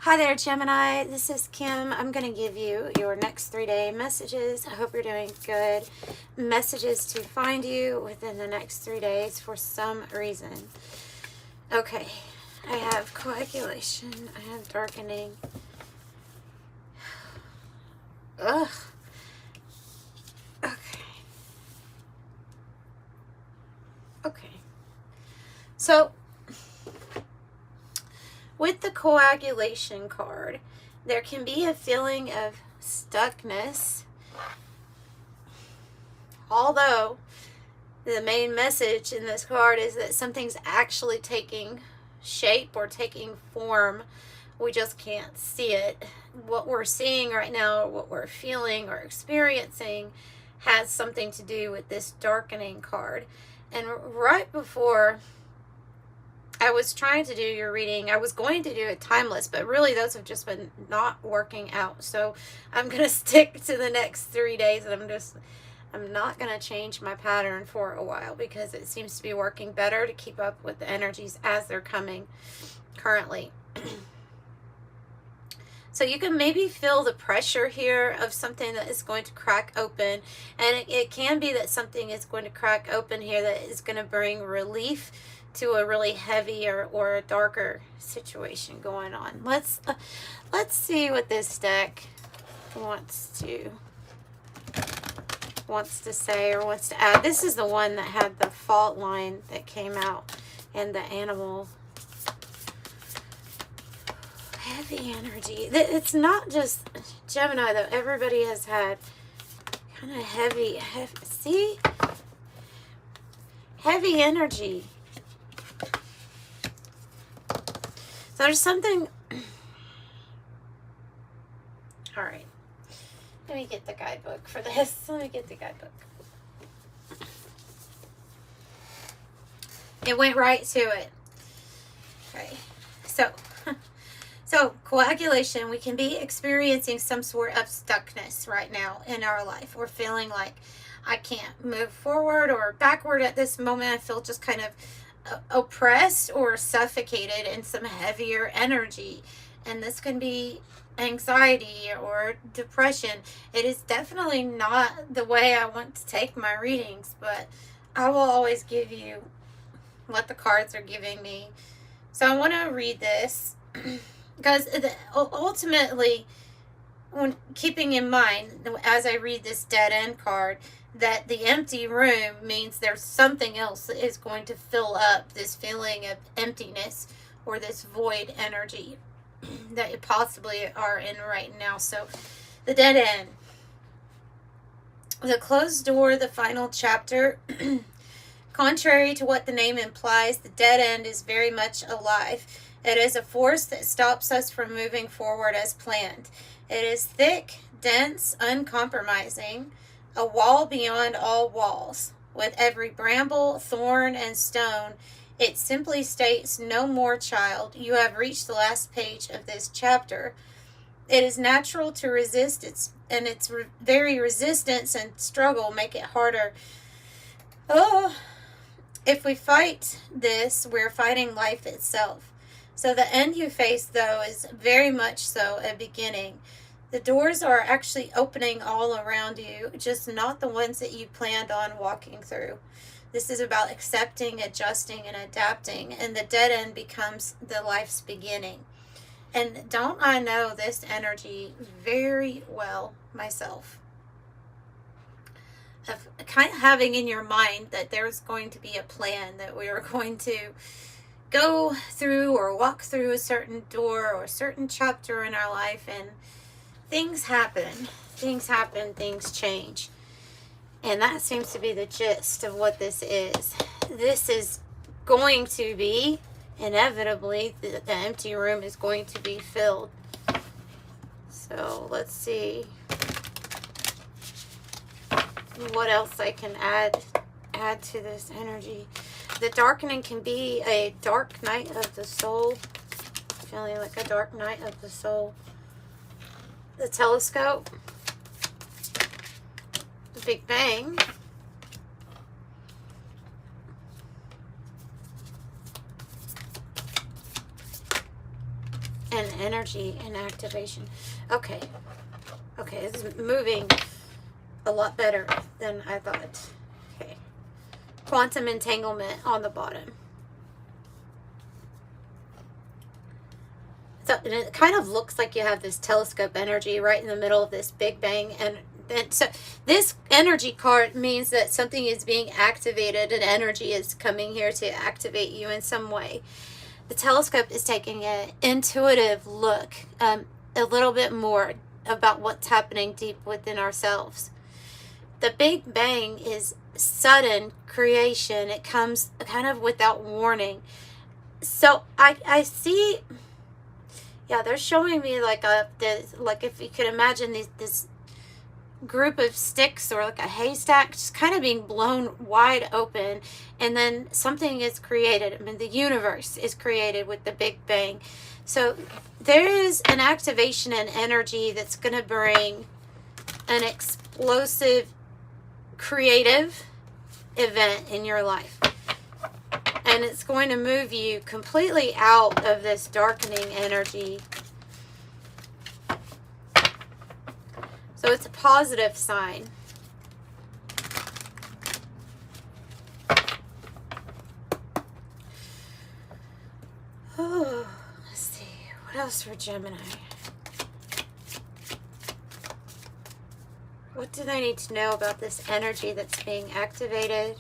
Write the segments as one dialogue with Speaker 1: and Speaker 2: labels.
Speaker 1: Hi there, Gemini. This is Kim. I'm going to give you your next 3-day messages. I hope you're doing good. Messages to find you within the next 3 days for some reason. Okay, I have coagulation. I have darkening. Ugh. Okay. So, with the coagulation card, there can be a feeling of stuckness, although the main message in this card is that something's actually taking shape or taking form. We just can't see it. What we're seeing right now, what we're feeling or experiencing, has something to do with this darkening card. And right before I was trying to do your reading, I was going to do it timeless, but really those have just been not working out. So I'm going to stick to the next 3 days, and I'm not going to change my pattern for a while because it seems to be working better to keep up with the energies as they're coming currently. So you can maybe feel the pressure here of something that is going to crack open. And it can be that something is going to crack open here that is going to bring relief to a really heavy or a darker situation going on. Let's see what this deck wants to say or wants to add. This is the one that had the fault line that came out and the animal. Heavy energy. It's not just Gemini though. Everybody has had kind of heavy, see? Heavy energy. So there's something. All right. Let me get the guidebook for this. Let me get the guidebook. It went right to it. Okay. So coagulation, we can be experiencing some sort of stuckness right now in our life. We're feeling like I can't move forward or backward at this moment. I feel just kind of oppressed or suffocated in some heavier energy. And this can be anxiety or depression. It is definitely not the way I want to take my readings, but I will always give you what the cards are giving me. So I want to read this. Because ultimately, when keeping in mind, as I read this dead end card, that the empty room means there's something else that is going to fill up this feeling of emptiness or this void energy that you possibly are in right now. So the dead end. The closed door, the final chapter. Contrary to what the name implies, the dead end is very much alive. It is a force that stops us from moving forward as planned. It is thick, dense, uncompromising, a wall beyond all walls. With every bramble, thorn, and stone, it simply states, "No more, child. You have reached the last page of this chapter." It is natural to resist its very resistance and struggle make it harder. Oh, if we fight this, we're fighting life itself. So the end you face, though, is very much so a beginning. The doors are actually opening all around you, just not the ones that you planned on walking through. This is about accepting, adjusting, and adapting, and the dead end becomes the life's beginning. And don't I know this energy very well myself? Of kind of having in your mind that there's going to be a plan, that we are going to go through or walk through a certain door or a certain chapter in our life, and things happen, things change. And that seems to be the gist of what this is. This is going to be, inevitably, the empty room is going to be filled. So let's see what else I can add to this energy. The darkening can be a dark night of the soul. Feeling like a dark night of the soul. The telescope. The Big Bang. and energy and activation. Okay. Okay, this is moving a lot better than I thought. Okay. Quantum entanglement on the bottom. So and it kind of looks like you have this telescope energy right in the middle of this Big Bang. And so this energy card means that something is being activated and energy is coming here to activate you in some way. The telescope is taking an intuitive look, a little bit more about what's happening deep within ourselves. The Big Bang is sudden creation. It comes kind of without warning. So I see, yeah, they're showing me like like if you could imagine this group of sticks or like a haystack just kind of being blown wide open, and then something is created. I mean, the universe is created with the Big Bang. So there is an activation and energy that's going to bring an explosive creative event in your life, and it's going to move you completely out of this darkening energy. So it's a positive sign. Oh, let's see. What else for Gemini? What do they need to know about this energy that's being activated?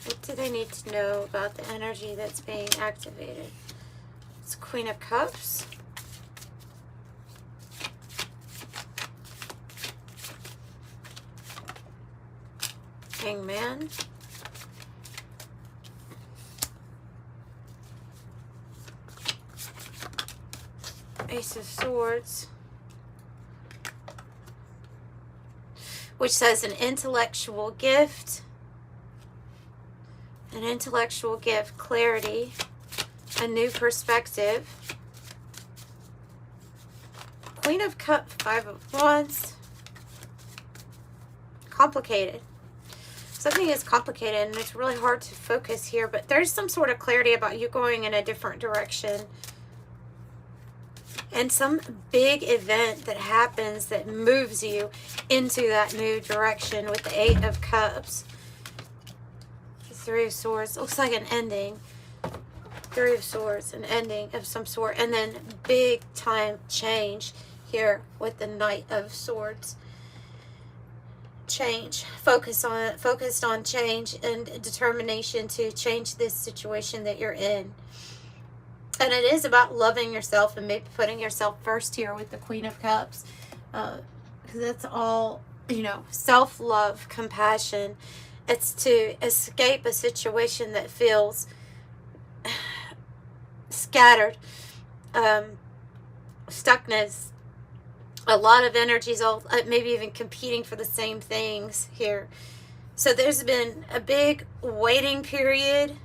Speaker 1: What do they need to know about the energy that's being activated? It's Queen of Cups. Hangman. Ace of Swords. Which says an intellectual gift. An intellectual gift, clarity, a new perspective. Queen of Cups, 5 of Wands. Complicated. Something is complicated and it's really hard to focus here, but there's some sort of clarity about you going in a different direction. And some big event that happens that moves you into that new direction with the 8 of Cups. The 3 of Swords. Looks like an ending. 3 of Swords, an ending of some sort. And then big time change here with the Knight of Swords. Change, focused on change and determination to change this situation that you're in. And it is about loving yourself and maybe putting yourself first here with the Queen of Cups, because that's all, you know, self-love, compassion. It's to escape a situation that feels scattered, stuckness, a lot of energies, all maybe even competing for the same things here. So there's been a big waiting period.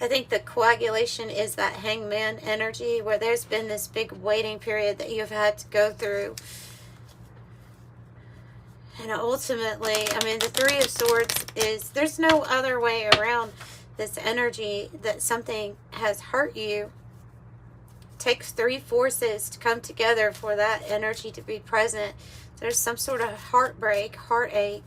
Speaker 1: I think the coagulation is that Hangman energy, where there's been this big waiting period that you've had to go through. And ultimately, I mean, the 3 of Swords is, there's no other way around this energy that something has hurt you. Takes 3 forces to come together for that energy to be present. There's some sort of heartbreak, heartache,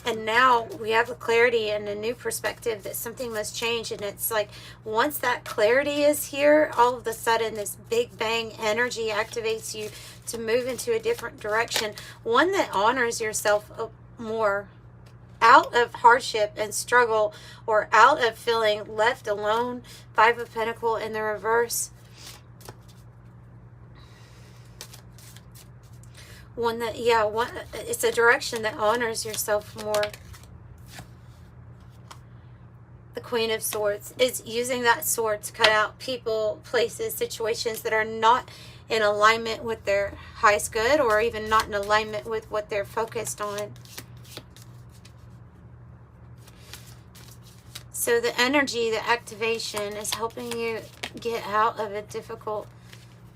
Speaker 1: and now we have a clarity and a new perspective that something must change. And it's like once that clarity is here, all of a sudden this Big Bang energy activates you to move into a different direction, one that honors yourself more, out of hardship and struggle, or out of feeling left alone. 5 of Pentacles in the reverse. One that, yeah, it's a direction that honors yourself more. The Queen of Swords is using that sword to cut out people, places, situations that are not in alignment with their highest good, or even not in alignment with what they're focused on. So the energy, the activation is helping you get out of a difficult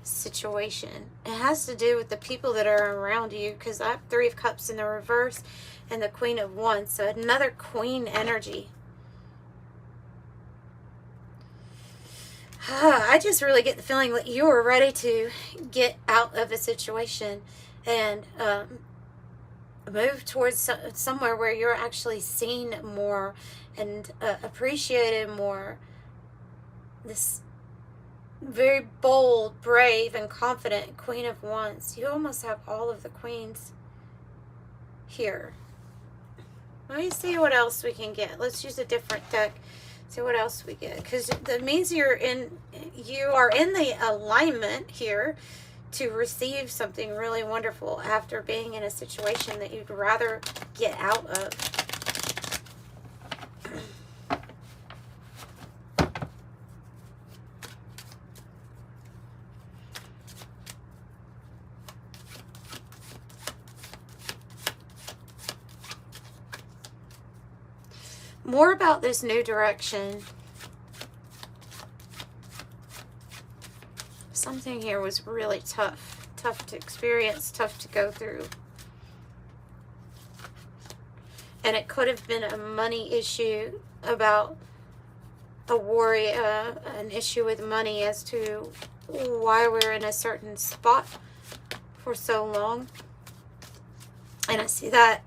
Speaker 1: situation. It has to do with the people that are around you, because I have 3 of Cups in the reverse and the Queen of Wands, so another Queen energy. I just really get the feeling that you are ready to get out of a situation and move towards somewhere where you're actually seen more and appreciated more. This very bold, brave, and confident Queen of Wands. You almost have all of the queens here. Let me see what else we can get. Let's use a different deck. See what else we get. Because that means you are in the alignment here to receive something really wonderful after being in a situation that you'd rather get out of. More about this new direction. Something here was really tough. Tough to experience, tough to go through. And it could have been a money issue about a worry, an issue with money as to why we're in a certain spot for so long. And I see that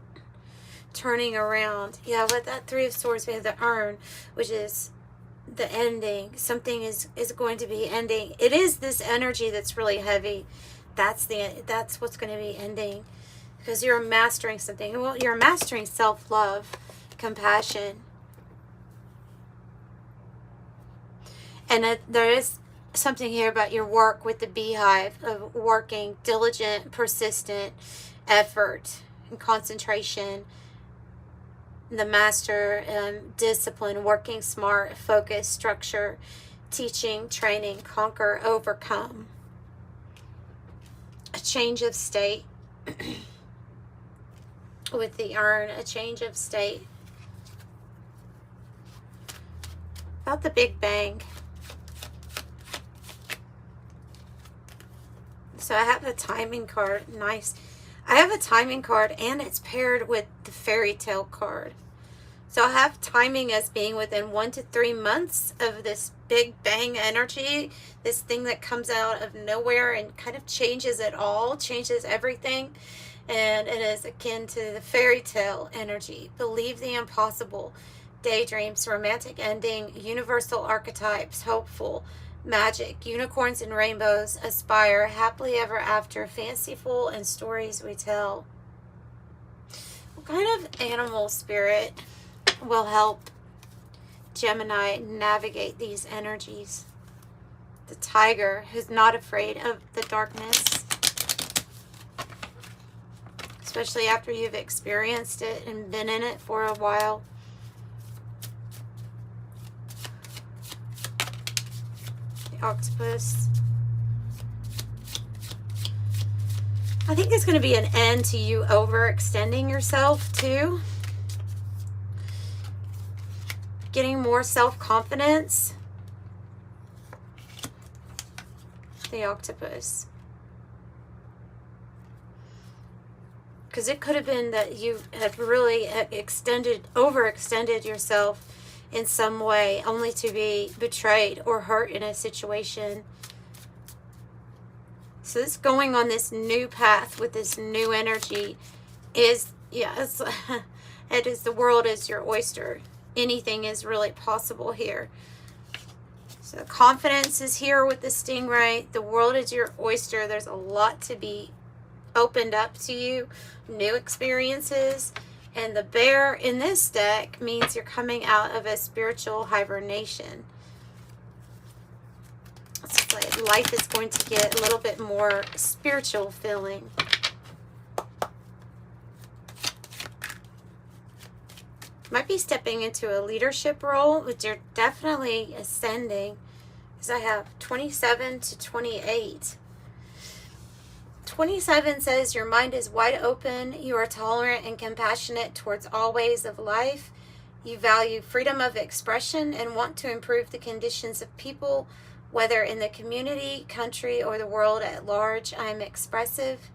Speaker 1: turning around. Yeah, with that Three of Swords, we have the urn, which is the ending. Something is going to be ending. It is this energy that's really heavy. That's what's going to be ending, because you're mastering something. Well, you're mastering self-love, compassion. And there is something here about your work with the beehive, of working diligent, persistent effort and concentration. The master, discipline, working smart, focus, structure, teaching, training, conquer, overcome. A change of state with the urn, a change of state. About the Big Bang. So I have a timing card. Nice. I have a timing card, and it's paired with the fairy tale card. So I have timing as being within 1 to 3 months of this big bang energy, this thing that comes out of nowhere and kind of changes it all, changes everything. And it is akin to the fairy tale energy. Believe the impossible, daydreams, romantic ending, universal archetypes, hopeful, magic, unicorns and rainbows, aspire, happily ever after, fanciful, and stories we tell. What kind of animal spirit will help Gemini navigate these energies? The tiger, who's not afraid of the darkness, especially after you've experienced it and been in it for a while. Octopus. I think there's going to be an end to you overextending yourself too. Getting more self-confidence. The octopus. Because it could have been that you had really overextended yourself in some way, only to be betrayed or hurt in a situation. So this going on this new path with this new energy is, yes, it is, the world is your oyster. Anything is really possible here. So confidence is here with the stingray. The world is your oyster. There's a lot to be opened up to you, new experiences. And the bear in this deck means you're coming out of a spiritual hibernation. It's like life is going to get a little bit more spiritual feeling. Might be stepping into a leadership role, but you're definitely ascending. Because I have 27 to 28. 27 says your mind is wide open, you are tolerant and compassionate towards all ways of life, you value freedom of expression and want to improve the conditions of people, whether in the community, country, or the world at large. I'm expressive.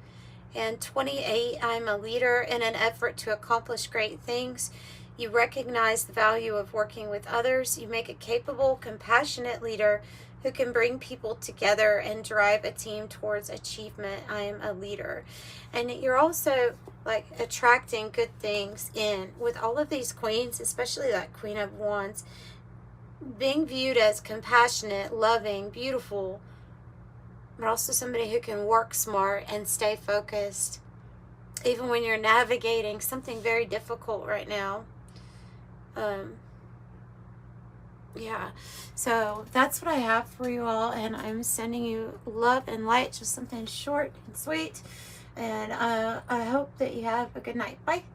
Speaker 1: And 28, I'm a leader in an effort to accomplish great things. You recognize the value of working with others. You make a capable, compassionate leader who can bring people together and drive a team towards achievement. I am a leader. And you're also like attracting good things in with all of these queens, especially that Queen of Wands, being viewed as compassionate, loving, beautiful, but also somebody who can work smart and stay focused, even when you're navigating something very difficult right now. Yeah, so that's what I have for you all, and I'm sending you love and light, just something short and sweet, and I hope that you have a good night. Bye.